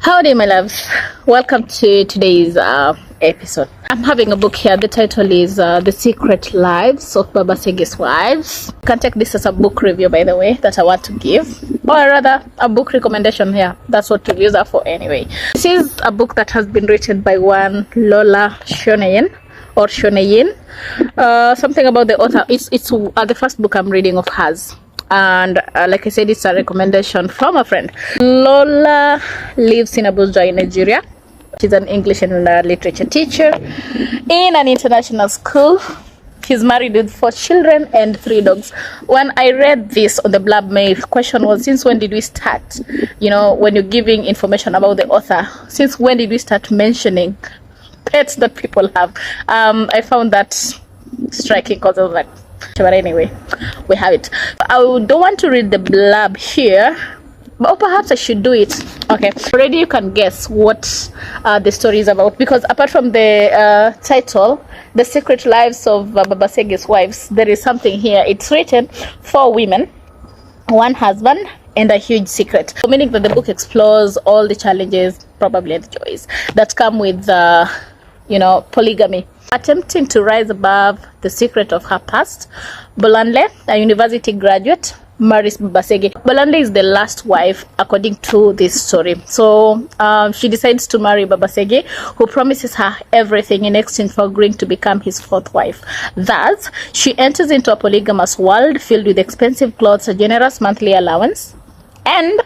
Howdy, my loves. Welcome to today's episode. I'm having a book here. The title is The Secret Lives of Baba Sege's Wives. You can take this as a book review, by the way, that I want to give, or rather a book recommendation here. That's what reviews are for anyway. This is a book that has been written by one Lola Shoneyin or Shoneyin. Something about the author. It's the first book I'm reading of hers. And like I said, it's a recommendation from a friend. Lola lives in Abuja in Nigeria. She's an English and literature teacher in an international school. She's married with 4 children and 3 dogs. When I read this on the blab, my question was, since when did we start, when you're giving information about the author, since when did we start mentioning pets that people have? I found that striking because I was like, but anyway, we have it. I don't want to read the blab here, but perhaps I should do it. Okay, already you can guess what the story is about, because apart from the title, The Secret Lives of Baba Sege's Wives, there is something here. It's written 4 women, 1 husband, and a huge secret. Meaning that the book explores all the challenges, probably the joys, that come with polygamy. Attempting to rise above the secret of her past, Bolanle, a university graduate, marries Baba Sege. Bolanle is the last wife, according to this story. So she decides to marry Baba Sege, who promises her everything in exchange for agreeing to become his 4th wife. Thus, she enters into a polygamous world filled with expensive clothes, a generous monthly allowance, and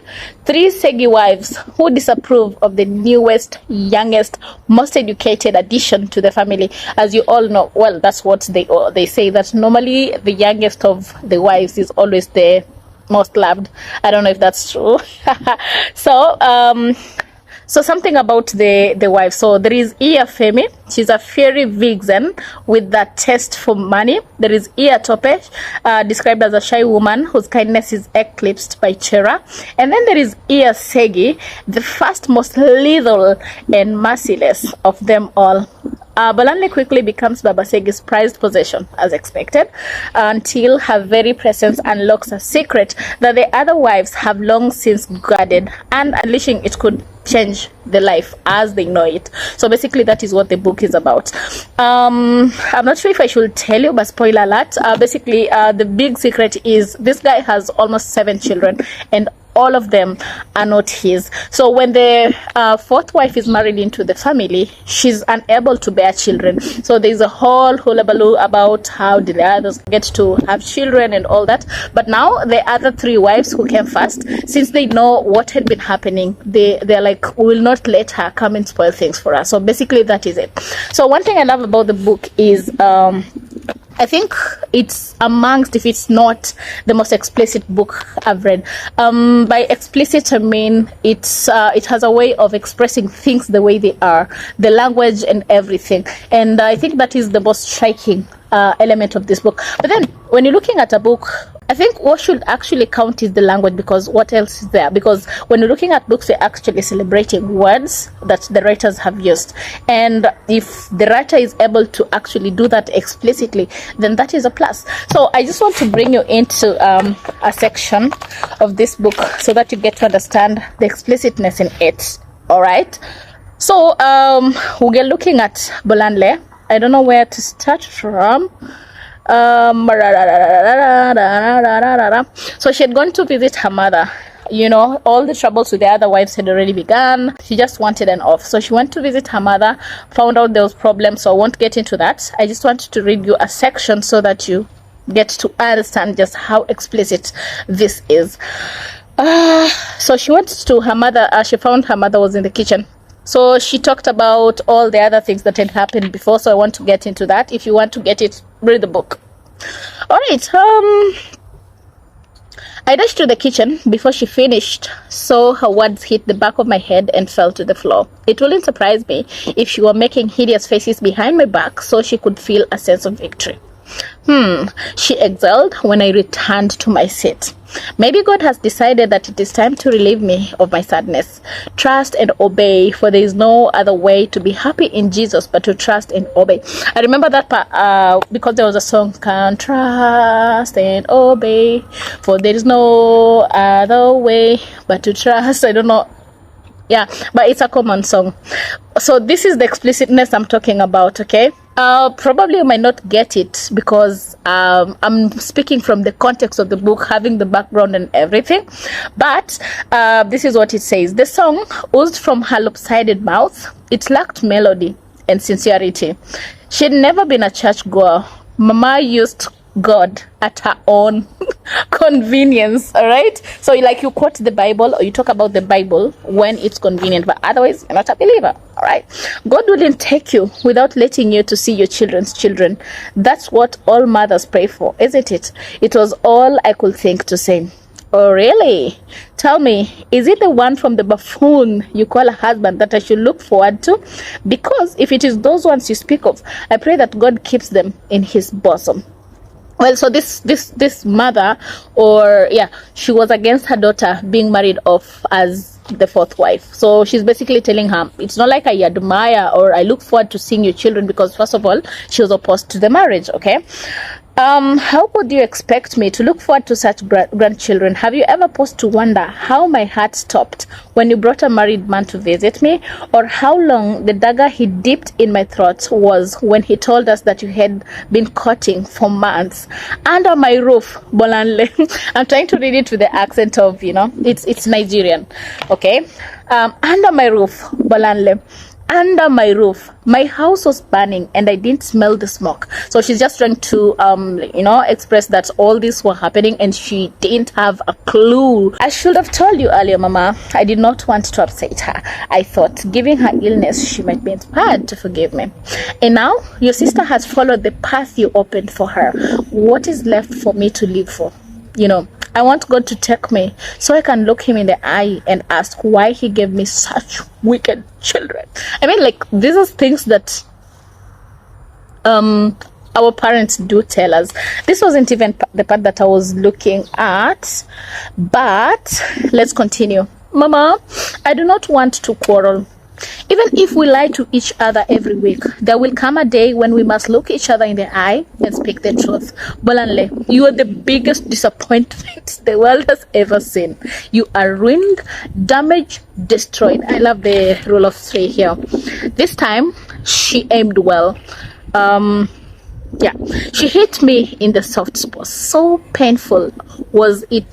3 Segi wives who disapprove of the newest, youngest, most educated addition to the family. As you all know, well, that's what they say, that normally the youngest of the wives is always the most loved. I don't know if that's true. So something about the wife. So there is Iya Femi. She's a fairy vixen with that taste for money. There is Iya Tope, described as a shy woman whose kindness is eclipsed by Chera. And then there is Iya Segi, the first, most lethal and merciless of them all. Bolanle quickly becomes Baba Sege's prized possession, as expected, until her very presence unlocks a secret that the other wives have long since guarded, and unleashing it could change the life as they know it. So basically that is what the book is about. I'm not sure if I should tell you, but spoiler alert. Basically the big secret is this guy has almost 7 children, and all of them are not his. So when the 4th wife is married into the family, she's unable to bear children. So there's a whole hullabaloo about how did the others get to have children and all that. But now the other 3 wives who came first, since they know what had been happening, they're like, we will not let her come and spoil things for us. So basically that is it. So one thing I love about the book is I think it's amongst, if it's not the most explicit book I've read. By explicit, I mean it has a way of expressing things the way they are, the language and everything. And I think that is the most striking element of this book. But then when you're looking at a book, I think what should actually count is the language, because what else is there? Because when you're looking at books, you're actually celebrating words that the writers have used. And if the writer is able to actually do that explicitly, then that is a plus. So I just want to bring you into a section of this book so that you get to understand the explicitness in it. All right. So we're looking at Bolanle. I don't know where to start from. So she had gone to visit her mother. All the troubles with the other wives had already begun. She just wanted an off. So she went to visit her mother, found out there was problems. So I won't get into that. I just wanted to read you a section so that you get to understand just how explicit this is. So she went to her mother. She found her mother was in the kitchen. So she talked about all the other things that had happened before. So I want to get into that. If you want to get it, read the book. All right. I dashed to the kitchen before she finished, so her words hit the back of my head and fell to the floor. It wouldn't surprise me if she were making hideous faces behind my back so she could feel a sense of victory. She exhaled when I returned to my seat. Maybe God has decided that it is time to relieve me of my sadness. Trust and obey, for there is no other way to be happy in Jesus but to trust and obey. I remember that part because there was a song, "Can trust and obey, for there is no other way but to trust." I don't know Yeah, but it's a common song. So this is the explicitness I'm talking about, okay? Probably you might not get it because I'm speaking from the context of the book, having the background and everything. But this is what it says. The song oozed from her lopsided mouth. It lacked melody and sincerity. She'd never been a churchgoer. Mama used God at her own convenience. All right, so like you quote the Bible or you talk about the Bible when it's convenient, but otherwise you're not a believer. All right, God wouldn't take you without letting you to see your children's children. That's what all mothers pray for, isn't it? It was all I could think to say. Oh, really? Tell me, is it the one from the buffoon you call a husband that I should look forward to? Because if it is those ones you speak of, I pray that God keeps them in his bosom. Well, so this mother, or yeah, she was against her daughter being married off as the fourth wife. So she's basically telling her, it's not like I admire or I look forward to seeing your children, because first of all, she was opposed to the marriage, okay? How would you expect me to look forward to such grandchildren? Have you ever paused to wonder how my heart stopped when you brought a married man to visit me? Or how long the dagger he dipped in my throat was when he told us that you had been courting for months? Under my roof, Bolanle. I'm trying to read it with the accent of, it's Nigerian. Okay? Under my roof, Bolanle. Under my roof, my house was burning and I didn't smell the smoke. So she's just trying to express that all this was happening and she didn't have a clue. I should have told you earlier, Mama. I did not want to upset her. I thought, given her illness, she might be inspired to forgive me. And now your sister has followed the path you opened for her. What is left for me to live for? I want God to take me so I can look him in the eye and ask why he gave me such wicked children. I mean, like, these are things that our parents do tell us. This wasn't even the part that I was looking at, but let's continue. Mama, I do not want to quarrel. Even if we lie to each other every week, there will come a day when we must look each other in the eye and speak the truth. Bolanle, you are the biggest disappointment the world has ever seen. You are ruined, damaged, destroyed. I love the rule of three here. This time, she aimed well. She hit me in the soft spot. So painful was it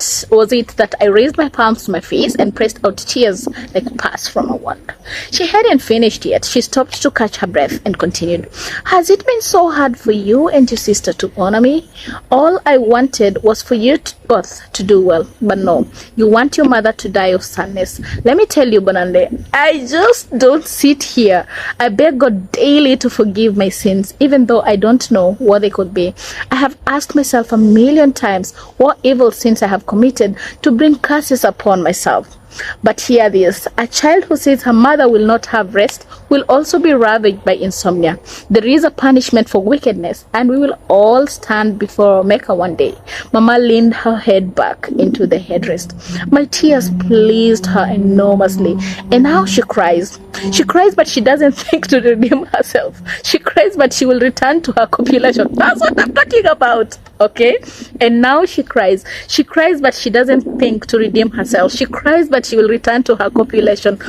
that I raised my palms to my face and pressed out tears like pus from a wand. She hadn't finished yet. She stopped to catch her breath and continued. Has it been so hard for you and your sister to honor me? All I wanted was for you both to do well, but no, you want your mother to die of sadness. Let me tell you, Bonande, I just don't sit here. I beg God daily to forgive my sins, even though I don't know what they could be. I have asked myself a million times what evil sins I have committed to bring curses upon myself. But hear this, a child who says her mother will not have rest will also be ravaged by insomnia. There is a punishment for wickedness, and we will all stand before our Maker one day. Mama leaned her head back into the headrest. My tears pleased her enormously, and now she cries. She cries, but she doesn't think to redeem herself. She cries, but she will return to her copulation. That's what I'm talking about, okay? And now she cries. She cries, but she doesn't think to redeem herself. She cries, but she will return to her copulation.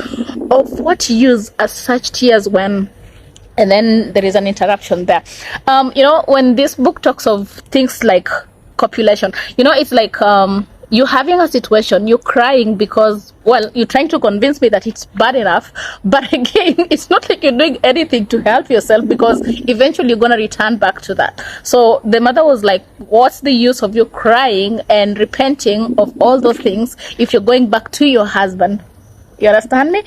Of what use are such tears when... And then there is an interruption there. When this book talks of things like copulation, it's like you're having a situation, you're crying because, well, you're trying to convince me that it's bad enough, but again, it's not like you're doing anything to help yourself, because eventually you're going to return back to that. So the mother was like, what's the use of you crying and repenting of all those things if you're going back to your husband? You understand me?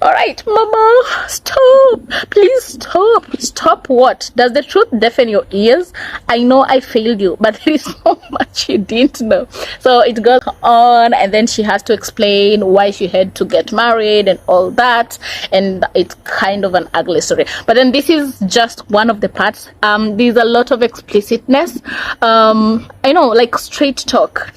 All right, Mama, stop. Please stop. Stop what? Does the truth deafen your ears? I know I failed you, but there is so much you didn't know. So it goes on, and then she has to explain why she had to get married and all that. And it's kind of an ugly story. But then this is just one of the parts. There's a lot of explicitness. I know, like straight talk.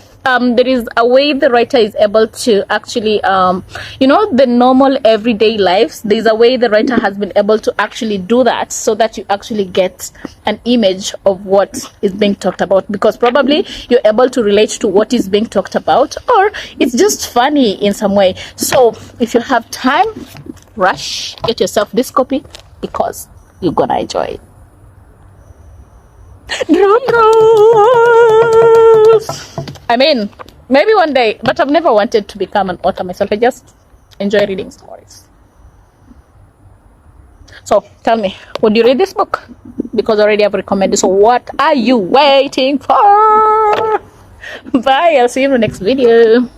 there is a way the writer is able to actually the normal everyday lives, there's a way the writer has been able to actually do that so that you actually get an image of what is being talked about, because probably you're able to relate to what is being talked about, or it's just funny in some way. So if you have time, rush, get yourself this copy, because you're gonna enjoy it. Drum rolls. I mean, maybe one day, but I've never wanted to become an author myself. I just enjoy reading stories. So tell me, would you read this book? Because already I've recommended. So what are you waiting for? Bye. I'll see you in the next video.